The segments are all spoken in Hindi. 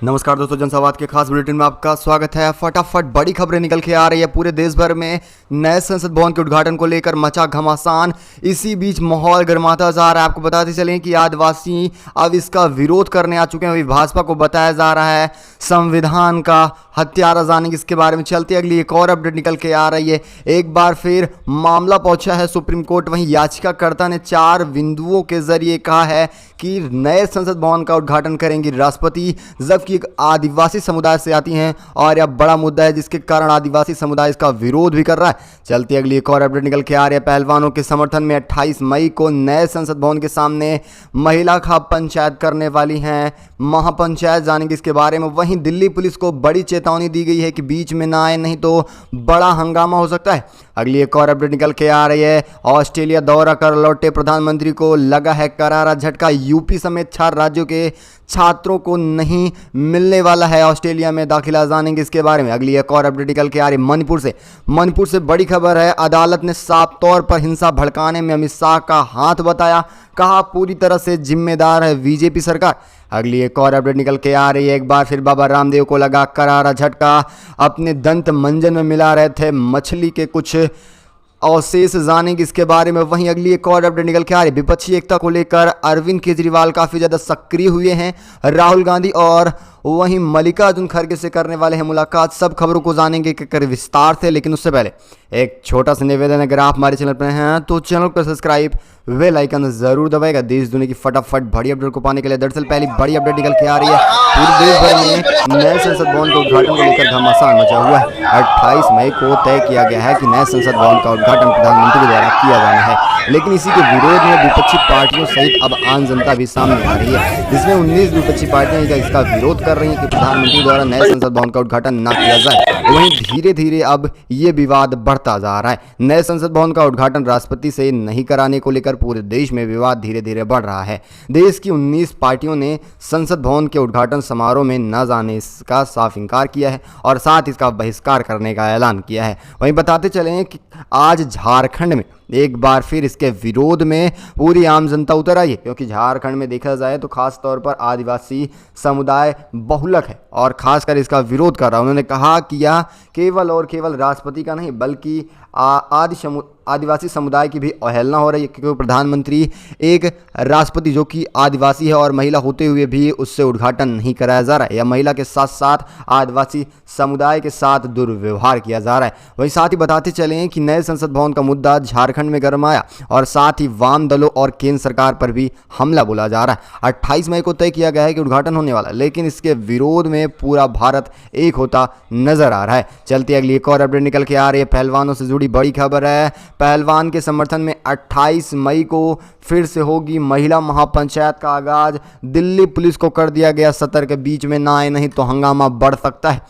नमस्कार दोस्तों, जनसंवाद के खास बुलेटिन में आपका स्वागत है। फटाफट बड़ी खबरें निकल के आ रही है। पूरे देश भर में नए संसद भवन के उद्घाटन को लेकर मचा घमासान। इसी बीच माहौल गर्माता जा रहा है। आपको बताते चलें कि आदिवासी अब इसका विरोध करने आ चुके हैं। अभी भाजपा को बताया जा रहा है संविधान का हत्यारा जानेंगे, इसके बारे में चलते अगली एक और अपडेट निकल के आ रही है। एक बार फिर मामला पहुंचा है सुप्रीम कोर्ट। वहीं याचिकाकर्ता ने 4 बिंदुओं के जरिए कहा है कि नए संसद भवन का उद्घाटन करेंगी राष्ट्रपति, जबकि एक आदिवासी समुदाय से आती हैं और यह बड़ा मुद्दा है जिसके कारण आदिवासी समुदाय इसका विरोध भी कर रहा है। चलती अगली एक और अपडेट निकल के आ रही है। पहलवानों के समर्थन में 28 मई को नए संसद भवन के सामने महिला खाप पंचायत करने वाली हैं महापंचायत, जानेंगे इसके बारे में। वहीं दिल्ली पुलिस को बड़ी चेतावनी दी गई है कि बीच में ना आए, नहीं तो बड़ा हंगामा हो सकता है। अगली एक और अपडेट निकल के आ रही है। ऑस्ट्रेलिया दौरा कर लौटे प्रधानमंत्री को लगा है करारा झटका। यूपी समेत 4 राज्यों के छात्रों को नहीं मिलने वाला है ऑस्ट्रेलिया में दाखिला, जानेंगे इसके बारे में। अगली एक और अपडेट निकल के आ रही मणिपुर से बड़ी खबर है। अदालत ने साफ तौर पर हिंसा भड़काने में अमित शाह का हाथ बताया, कहा पूरी तरह से जिम्मेदार है बीजेपी सरकार। अगली एक और अपडेट निकल के आ रही है। एक बार फिर बाबा रामदेव को लगा करारा झटका। अपने दंत मंजन में मिला रहे थे मछली के कुछ अवशेष, जानेंगे इसके बारे में। वहीं अगली एक और अपडेट निकल के आ रही है। विपक्षी एकता को लेकर अरविंद केजरीवाल काफ़ी ज़्यादा सक्रिय हुए हैं। राहुल गांधी और वहीं मल्लिकार्जुन खड़गे से करने वाले हैं मुलाकात। सब खबरों को जानेंगे कर विस्तार से, लेकिन उससे पहले एक छोटा सा निवेदन, अगर आप हमारे चैनल पर हैं तो चैनल को सब्सक्राइब, बेल आइकन जरूर दबाएगा देश दुनिया की फटाफट बड़ी अपडेट को पाने के लिए। दरअसल पहली बड़ी अपडेट निकल के आ रही है। पूरे देश भर में नए संसद भवन के उद्घाटन को लेकर घमासान मचा हुआ है। 28 मई को तय किया गया है कि नए संसद भवन का उद्घाटन प्रधानमंत्री द्वारा किया जाना है, लेकिन इसी के विरोध में विपक्षी पार्टियों सहित अब आम जनता भी सामने आ रही है, जिसमें 19 विपक्षी पार्टियां इसका विरोध कर रही हैं कि प्रधानमंत्री द्वारा नए संसद भवन का उद्घाटन न किया जाए। वहीं धीरे धीरे अब ये विवाद बढ़ता जा रहा है। नए संसद भवन का उद्घाटन राष्ट्रपति से नहीं कराने को लेकर पूरे देश में विवाद धीरे धीरे बढ़ रहा है। देश की 19 पार्टियों ने संसद भवन के उद्घाटन समारोह में न जाने का साफ इंकार किया है और साथ इसका बहिष्कार करने का ऐलान किया है। वहीं बताते चले कि आज झारखंड में एक बार फिर इसके विरोध में पूरी आम जनता उतर आई है, क्योंकि झारखंड में देखा जाए तो खास तौर पर आदिवासी समुदाय बहुलक है और खासकर इसका विरोध कर रहा है। उन्होंने कहा कि यह केवल और केवल राष्ट्रपति का नहीं बल्कि आदिवासी समुदाय की भी अवहेलना हो रही है, क्योंकि प्रधानमंत्री एक राष्ट्रपति जो कि आदिवासी है और महिला होते हुए भी उससे उद्घाटन नहीं कराया जा रहा है, या महिला के साथ साथ आदिवासी समुदाय के साथ दुर्व्यवहार किया जा रहा है। वहीं साथ ही बताते चलें कि नए संसद भवन का मुद्दा झारखंड में गरमाया और साथ ही वाम दलों और केंद्र सरकार पर भी हमला बोला जा रहा है। 28 मई को तय किया गया है कि उद्घाटन होने वाला है, लेकिन इसके विरोध में पूरा भारत एक होता नजर आ रहा है। चलती अगली एक और अपडेट निकल के आ रही है। पहलवानों से जुड़ी बड़ी खबर है। पहलवान के समर्थन में 28 मई को फिर से होगी महिला महापंचायत का आगाज। दिल्ली पुलिस को कर दिया गया सतर्क, बीच में ना आए नहीं तो हंगामा बढ़ सकता है।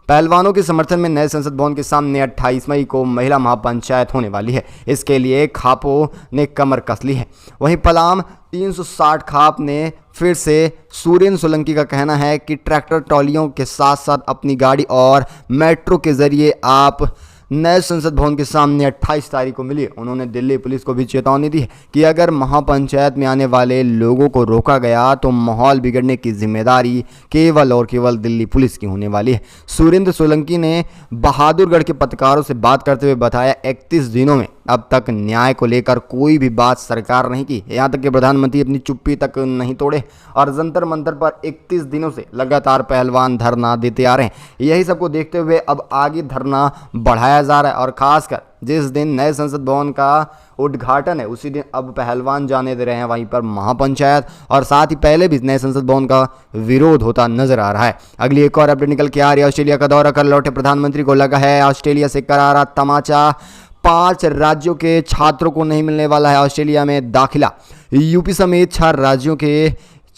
पहलवानों के समर्थन में नए संसद भवन के सामने 28 मई को महिला महापंचायत होने वाली है। इसके लिए खापों ने कमर कस ली है। वहीं पलाम 360 खाप ने फिर से सुरेंद्र सोलंकी का कहना है कि ट्रैक्टर ट्रॉलियों के साथ साथ अपनी गाड़ी और मेट्रो के जरिए आप नए संसद भवन के सामने 28 तारीख को मिली। उन्होंने दिल्ली पुलिस को भी चेतावनी दी है कि अगर महापंचायत में आने वाले लोगों को रोका गया तो माहौल बिगड़ने की जिम्मेदारी केवल और केवल दिल्ली पुलिस की होने वाली है। सुरेंद्र सोलंकी ने बहादुरगढ़ के पत्रकारों से बात करते हुए बताया 31 दिनों में अब तक न्याय को लेकर कोई भी बात सरकार नहीं की। यहाँ तक कि प्रधानमंत्री अपनी चुप्पी तक नहीं तोड़े और जंतर मंतर पर 31 दिनों से लगातार पहलवान धरना देते आ रहे हैं। यही सबको देखते हुए अब आगे धरना बढ़ाया जा रहा है और खासकर जिस दिन नए संसद भवन का उद्घाटन है उसी दिन अब पहलवान जाने दे रहे हैं वहीं पर महापंचायत, और साथ ही पहले भी नए संसद भवन का विरोध होता नजर आ रहा है। अगली एक और अपडेट निकल के आ रही है। ऑस्ट्रेलिया का दौरा कर लौटे प्रधानमंत्री को लगा है ऑस्ट्रेलिया से करारा तमाचा। 5 राज्यों के छात्रों को नहीं मिलने वाला है ऑस्ट्रेलिया में दाखिला। यूपी समेत 4 राज्यों के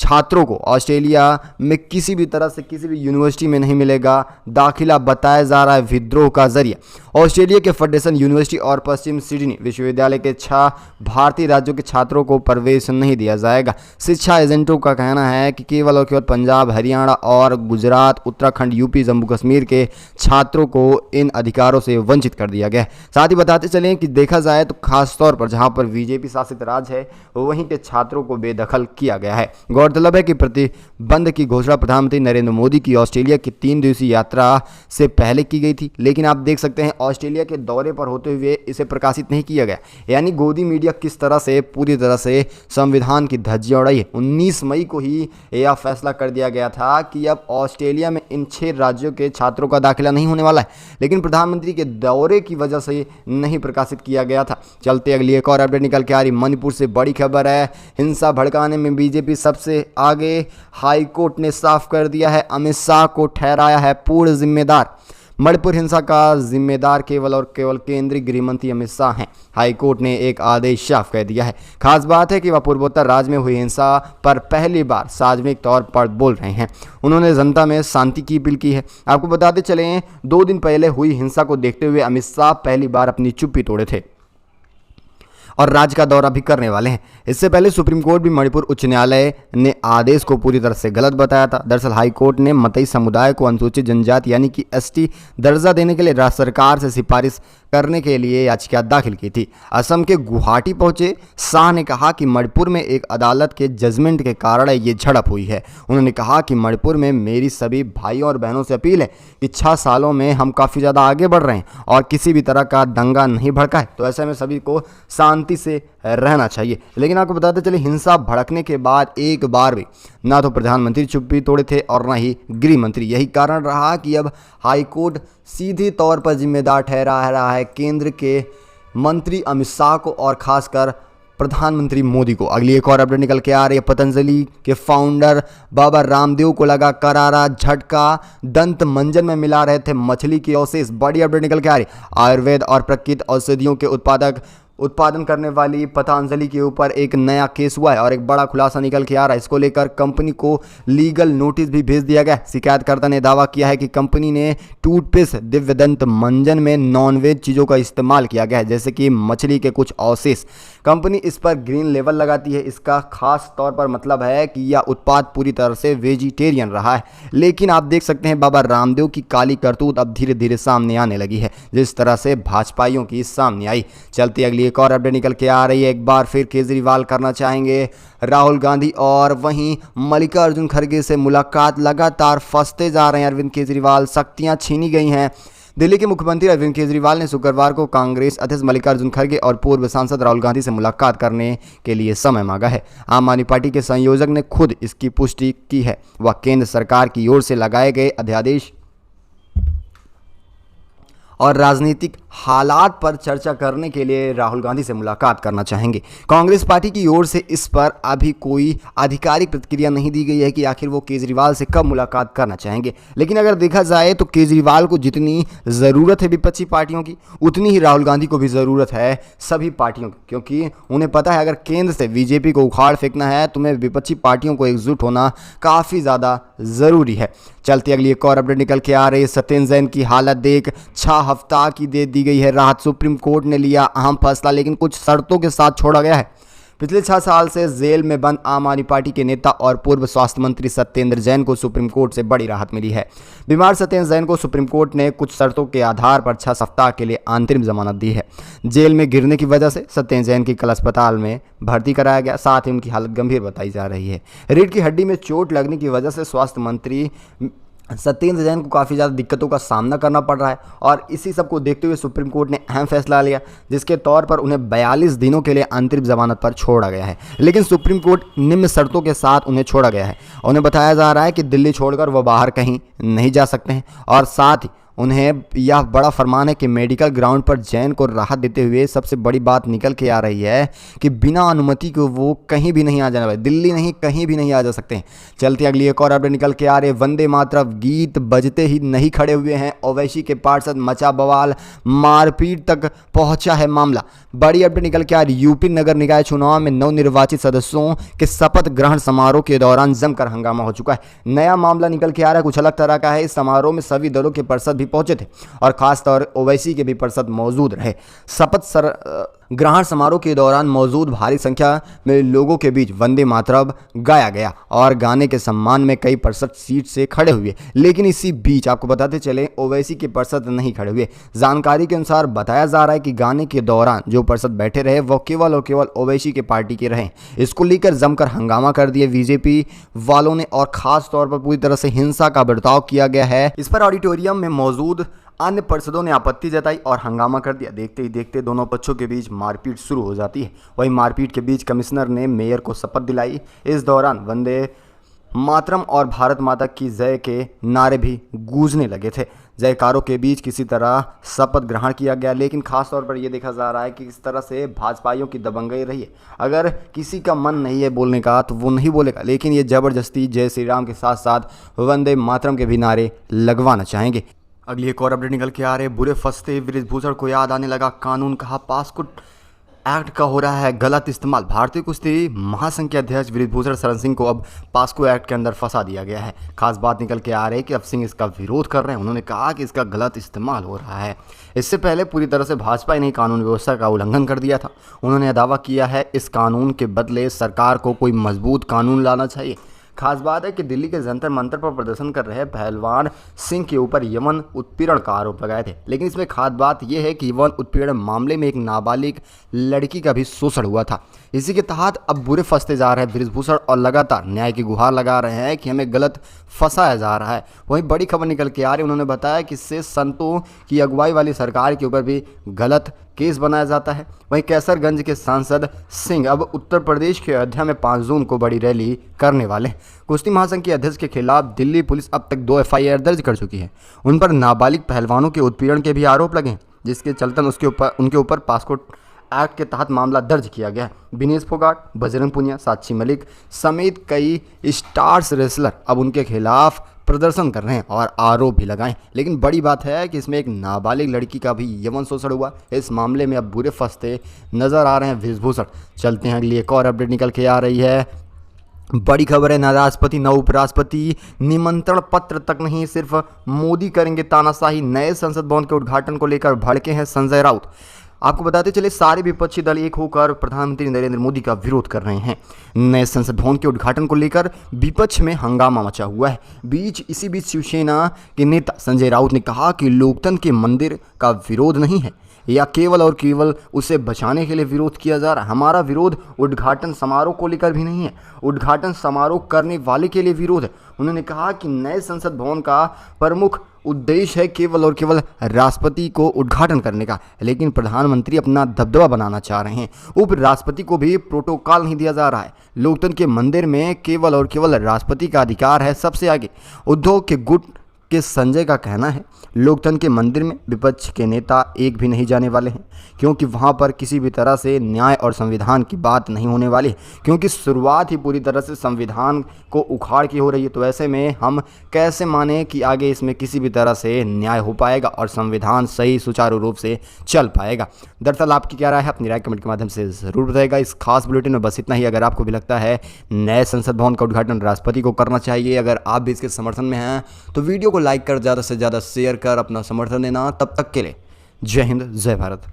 छात्रों को ऑस्ट्रेलिया में किसी भी तरह से किसी भी यूनिवर्सिटी में नहीं मिलेगा दाखिला, बताया जा रहा है विद्रोह का जरिया। ऑस्ट्रेलिया के फेडरेशन यूनिवर्सिटी और पश्चिम सिडनी विश्वविद्यालय के 6 भारतीय राज्यों के छात्रों को प्रवेश नहीं दिया जाएगा। शिक्षा एजेंटों का कहना है कि केवल और केवल पंजाब, हरियाणा और गुजरात, उत्तराखंड, यूपी, जम्मू कश्मीर के छात्रों को इन अधिकारों से वंचित कर दिया गया है। साथ ही बताते चलें कि देखा जाए तो खासतौर पर जहां पर बीजेपी शासित राज्य है वहीं के छात्रों को बेदखल किया गया है। गौरतलब है कि प्रतिबंध की घोषणा प्रधानमंत्री नरेंद्र मोदी की ऑस्ट्रेलिया की 3 दिवसीय यात्रा से पहले की गई थी, लेकिन आप देख सकते हैं ऑस्ट्रेलिया के दौरे पर होते हुए इसे प्रकाशित नहीं किया गया। यानी गोदी मीडिया किस तरह से पूरी तरह से संविधान की धज्जियां उड़ाई है। 19 मई को ही यह फैसला कर दिया गया था कि अब ऑस्ट्रेलिया में इन 6 राज्यों के छात्रों का दाखिला नहीं होने वाला है, लेकिन प्रधानमंत्री के दौरे की वजह से नहीं प्रकाशित किया गया था। चलते अगली एक और अपडेट निकल के आ रही मणिपुर से बड़ी खबर है। हिंसा भड़काने में बीजेपी सबसे आगे, हाईकोर्ट ने साफ कर दिया है, अमित शाह को ठहराया है पूर्ण जिम्मेदार। मणिपुर हिंसा का जिम्मेदार केवल और केवल केंद्रीय गृह मंत्री अमित शाह हैं। हाईकोर्ट ने एक आदेश साफ कह दिया है। खास बात है कि वह पूर्वोत्तर राज्य में हुई हिंसा पर पहली बार सार्वजनिक तौर पर बोल रहे हैं। उन्होंने जनता में शांति की अपील की है। आपको बताते चलें 2 दिन पहले हुई हिंसा को देखते हुए अमित शाह पहली बार अपनी चुप्पी तोड़े थे और राज्य का दौरा भी करने वाले हैं। इससे पहले सुप्रीम कोर्ट भी मणिपुर उच्च न्यायालय ने आदेश को पूरी तरह से गलत बताया था। दरअसल हाईकोर्ट ने मतई समुदाय को अनुसूचित जनजाति यानी कि एसटी दर्जा देने के लिए राज्य सरकार से सिफारिश करने के लिए याचिका दाखिल की थी। असम के गुवाहाटी पहुंचे शाह ने कहा कि मणिपुर में एक अदालत के जजमेंट के कारण ये झड़प हुई है। उन्होंने कहा कि मणिपुर में मेरी सभी भाइयों और बहनों से अपील है कि 6 सालों में हम काफ़ी ज़्यादा आगे बढ़ रहे हैं और किसी भी तरह का दंगा नहीं भड़का है, तो ऐसे में सभी को शांति से रहना चाहिए। लेकिन आपको बताते चले हिंसा भड़कने के बाद एक बार भी ना तो प्रधानमंत्री चुप्पी तोड़े थे और ना ही गृह मंत्री। यही कारण रहा कि अब हाईकोर्ट सीधे तौर पर जिम्मेदार ठहरा रहा है केंद्र के मंत्री अमित शाह को और खासकर प्रधानमंत्री मोदी को। अगली एक और अपडेट निकल के आ रही है। पतंजलि के फाउंडर बाबा रामदेव को लगा करारा झटका, दंत मंजन में मिला रहे थे मछली के अवशेष। बड़ी अपडेट निकल के आ रही है। आयुर्वेद और प्राकृतिक औषधियों के उत्पादन करने वाली पतंजलि के ऊपर एक नया केस हुआ है और एक बड़ा खुलासा निकल के आ रहा है। इसको लेकर कंपनी को लीगल नोटिस भी भेज दिया गया। शिकायतकर्ता ने दावा किया है कि कंपनी ने टूथपेस्ट दिव्यदंत मंजन में नॉनवेज चीज़ों का इस्तेमाल किया गया है, जैसे कि मछली के कुछ अवशेष। कंपनी इस पर ग्रीन लेबल लगाती है। इसका खास तौर पर मतलब है कि यह उत्पाद पूरी तरह से वेजिटेरियन रहा है। लेकिन आप देख सकते हैं बाबा रामदेव की काली करतूत अब धीरे धीरे सामने आने लगी है, जिस तरह से भाजपाइयों की सामने आई। चलती अगली एक और अपडेट निकल के आ रही है। एक बार फिर केजरीवाल करना चाहेंगे राहुल गांधी और वहीं मल्लिकार्जुन खड़गे से मुलाकात। लगातार फंसते जा रहे हैं अरविंद केजरीवाल, शक्तियां छीनी गई हैं। दिल्ली के मुख्यमंत्री अरविंद केजरीवाल ने शुक्रवार को कांग्रेस अध्यक्ष मल्लिकार्जुन खड़गे और पूर्व सांसद राहुल गांधी से मुलाकात करने के लिए समय मांगा है। आम आदमी पार्टी के संयोजक ने खुद इसकी पुष्टि की है। वह केंद्र सरकार की ओर से लगाए गए अध्यादेश और राजनीतिक हालात पर चर्चा करने के लिए राहुल गांधी से मुलाकात करना चाहेंगे। कांग्रेस पार्टी की ओर से इस पर अभी कोई आधिकारिक प्रतिक्रिया नहीं दी गई है कि आखिर वो केजरीवाल से कब मुलाकात करना चाहेंगे। लेकिन अगर देखा जाए तो केजरीवाल को जितनी ज़रूरत है विपक्षी पार्टियों की, उतनी ही राहुल गांधी को भी ज़रूरत है सभी पार्टियों की, क्योंकि उन्हें पता है अगर केंद्र से बीजेपी को उखाड़ फेंकना है तो उन्हें विपक्षी पार्टियों को एकजुट होना काफ़ी ज़्यादा ज़रूरी है। चलती अगली एक और अपडेट निकल के आ रही है। सत्येंद्र जैन की हालत देख 6 हफ्ता की दे दी गई है राहत। सुप्रीम कोर्ट ने लिया अहम फैसला, लेकिन कुछ शर्तों के साथ छोड़ा गया है। पिछले 6 साल से जेल में बंद आम आदमी पार्टी के नेता और पूर्व स्वास्थ्य मंत्री सत्येंद्र जैन को सुप्रीम कोर्ट से बड़ी राहत मिली है। बीमार सत्येंद्र जैन को सुप्रीम कोर्ट ने कुछ शर्तों के आधार पर 6 सप्ताह के लिए अंतरिम जमानत दी है। जेल में गिरने की वजह से सत्येंद्र जैन की कल अस्पताल में भर्ती कराया गया, साथ ही उनकी हालत गंभीर बताई जा रही है। रीढ़ की हड्डी में चोट लगने की वजह से स्वास्थ्य मंत्री सत्येंद्र जैन को काफ़ी ज़्यादा दिक्कतों का सामना करना पड़ रहा है और इसी सब को देखते हुए सुप्रीम कोर्ट ने अहम फैसला लिया, जिसके तौर पर उन्हें 42 दिनों के लिए अंतरिम जमानत पर छोड़ा गया है। लेकिन सुप्रीम कोर्ट निम्न शर्तों के साथ उन्हें छोड़ा गया है। उन्हें बताया जा रहा है कि दिल्ली छोड़कर वह बाहर कहीं नहीं जा सकते हैं और साथ ही उन्हें यह बड़ा फरमान है कि मेडिकल ग्राउंड पर जैन को राहत देते हुए सबसे बड़ी बात निकल के आ रही है कि बिना अनुमति को वो कहीं भी नहीं आ जाने वाले, दिल्ली नहीं कहीं भी नहीं आ जा सकते हैं। चलते अगली एक और अपडेट निकल के आ रहे, वंदे मातरम गीत बजते ही नहीं खड़े हुए हैं ओवैसी के पार्षद, मचा बवाल, मारपीट तक पहुंचा है मामला। बड़ी अपडेट निकल के आ रही, यूपी नगर निकाय चुनाव में नवनिर्वाचित सदस्यों के शपथ ग्रहण समारोह के दौरान जमकर हंगामा हो चुका है। नया मामला निकल के आ रहा है, कुछ अलग तरह का है। इस समारोह में सभी दलों के पार्षद भी पहुंचे थे और खासतौर ओवैसी के भी पार्षद मौजूद रहे। शपथ ग्रहण समारोह के दौरान मौजूद भारी संख्या में लोगों के बीच वंदे मातरम गाया गया और गाने के सम्मान में कई पार्षद सीट से खड़े हुए, लेकिन इसी बीच आपको बताते चले ओवैसी के पार्षद नहीं खड़े हुए। जानकारी के अनुसार बताया जा रहा है कि गाने के दौरान जो पार्षद बैठे रहे वो केवल और केवल ओवैसी के पार्टी के रहे। इसको लेकर जमकर हंगामा कर दिए बीजेपी वालों ने और खास तौर पर पूरी तरह से हिंसा का बर्ताव किया गया है। इस पर ऑडिटोरियम में मौजूद अन्य पार्षदों ने आपत्ति जताई और हंगामा कर दिया। देखते ही देखते दोनों पक्षों के बीच मारपीट शुरू हो जाती है। वहीं मारपीट के बीच कमिश्नर ने मेयर को शपथ दिलाई। इस दौरान वंदे मातरम और भारत माता की जय के नारे भी गूंजने लगे थे। जयकारों के बीच किसी तरह शपथ ग्रहण किया गया, लेकिन खास तौर पर यह देखा जा रहा है कि किस तरह से भाजपाइयों की दबंगई रही है। अगर किसी का मन नहीं है बोलने का तो वो नहीं बोलेगा, लेकिन ये जबरदस्ती जय श्री राम के साथ साथ वंदे मातरम के भी नारे लगवाना चाहेंगे। अगली एक और अपडेट निकल के आ रहे, बुरे फंसते बृजभूषण को याद आने लगा कानून, कहा पास्को एक्ट का हो रहा है गलत इस्तेमाल। भारतीय कुश्ती महासंघ के अध्यक्ष बृजभूषण शरण सिंह को अब पास्को एक्ट के अंदर फंसा दिया गया है। खास बात निकल के आ रही है कि अब सिंह इसका विरोध कर रहे हैं। उन्होंने कहा कि इसका गलत इस्तेमाल हो रहा है। इससे पहले पूरी तरह से भाजपा ने कानून व्यवस्था का उल्लंघन कर दिया था। उन्होंने दावा किया है इस कानून के बदले सरकार को कोई मजबूत कानून लाना चाहिए। खास बात है कि दिल्ली के जंतर मंतर पर प्रदर्शन कर रहे पहलवान सिंह के ऊपर यौन उत्पीड़न का आरोप लगाए थे, लेकिन इसमें खास बात यह है कि यौन उत्पीड़न मामले में एक नाबालिग लड़की का भी शोषण हुआ था। इसी के तहत अब बुरे फंसते जा रहे हैं बृजभूषण और लगातार न्याय की गुहार लगा रहे हैं कि हमें गलत फंसाया जा रहा है। वहीं बड़ी खबर निकल के आ रही, उन्होंने बताया कि इससे संतों की अगुवाई वाली सरकार के ऊपर भी गलत केस बनाया जाता है। वहीं कैसरगंज के सांसद सिंह अब उत्तर प्रदेश के अयोध्या में 5 जून को बड़ी रैली करने वाले। कुश्ती महासंघ के अध्यक्ष के खिलाफ दिल्ली पुलिस अब तक 2 FIR दर्ज कर चुकी है। उन पर नाबालिग पहलवानों के उत्पीड़न के भी आरोप लगे, जिसके चलते उनके ऊपर पास्को एक्ट के तहत मामला दर्ज किया गया है। विनेश फोगाट, बजरंग पुनिया, साक्षी मलिक समेत कई स्टार्स रेसलर अब उनके खिलाफ प्रदर्शन कर रहे हैं और आरोप भी लगाएं। लेकिन बड़ी बात है कि इसमें एक नाबालिग लड़की का भी यौन शोषण हुआ। इस मामले में अब बुरे फंसते नजर आ रहे हैं बृजभूषण। चलते हैं अगली एक और अपडेट निकल के आ रही है। बड़ी खबर है, न राष्ट्रपति न उपराष्ट्रपति निमंत्रण पत्र तक नहीं, सिर्फ मोदी करेंगे तानाशाही। नए संसद भवन के उद्घाटन को लेकर भड़के हैं संजय राउत। आपको बताते चले सारे विपक्षी दल एक होकर प्रधानमंत्री नरेंद्र मोदी का विरोध कर रहे हैं। नए संसद भवन के उद्घाटन को लेकर विपक्ष में हंगामा मचा हुआ है। इसी बीच शिवसेना के नेता संजय राउत ने कहा कि लोकतंत्र के मंदिर का विरोध नहीं है या केवल और केवल उसे बचाने के लिए विरोध किया जा रहा है। हमारा विरोध उद्घाटन समारोह को लेकर भी नहीं है, उद्घाटन समारोह करने वाले के लिए विरोध है। उन्होंने कहा कि नए संसद भवन का प्रमुख उद्देश्य है केवल और केवल राष्ट्रपति को उद्घाटन करने का, लेकिन प्रधानमंत्री अपना दबदबा बनाना चाह रहे हैं। उपराष्ट्रपति को भी प्रोटोकॉल नहीं दिया जा रहा है। लोकतंत्र के मंदिर में केवल और केवल राष्ट्रपति का अधिकार है सबसे आगे। उद्योग के गुट के संजय का कहना है लोकतंत्र के मंदिर में विपक्ष के नेता एक भी नहीं जाने वाले हैं, क्योंकि वहां पर किसी भी तरह से न्याय और संविधान की बात नहीं होने वाली है, क्योंकि शुरुआत ही पूरी तरह से संविधान को उखाड़ के हो रही है। तो ऐसे में हम कैसे माने कि आगे इसमें किसी भी तरह से न्याय हो पाएगा और संविधान सही सुचारू रूप से चल पाएगा। दरअसल आपकी क्या राय है, अपनी राय कमेंट के माध्यम से ज़रूर बताएगा। इस खास बुलेटिन में बस इतना ही। अगर आपको भी लगता है नए संसद भवन का उद्घाटन राष्ट्रपति को करना चाहिए, अगर आप भी इसके समर्थन में हैं तो वीडियो को लाइक कर ज़्यादा से ज़्यादा शेयर कर अपना समर्थन देना। तब तक के लिए जय हिंद, जय भारत।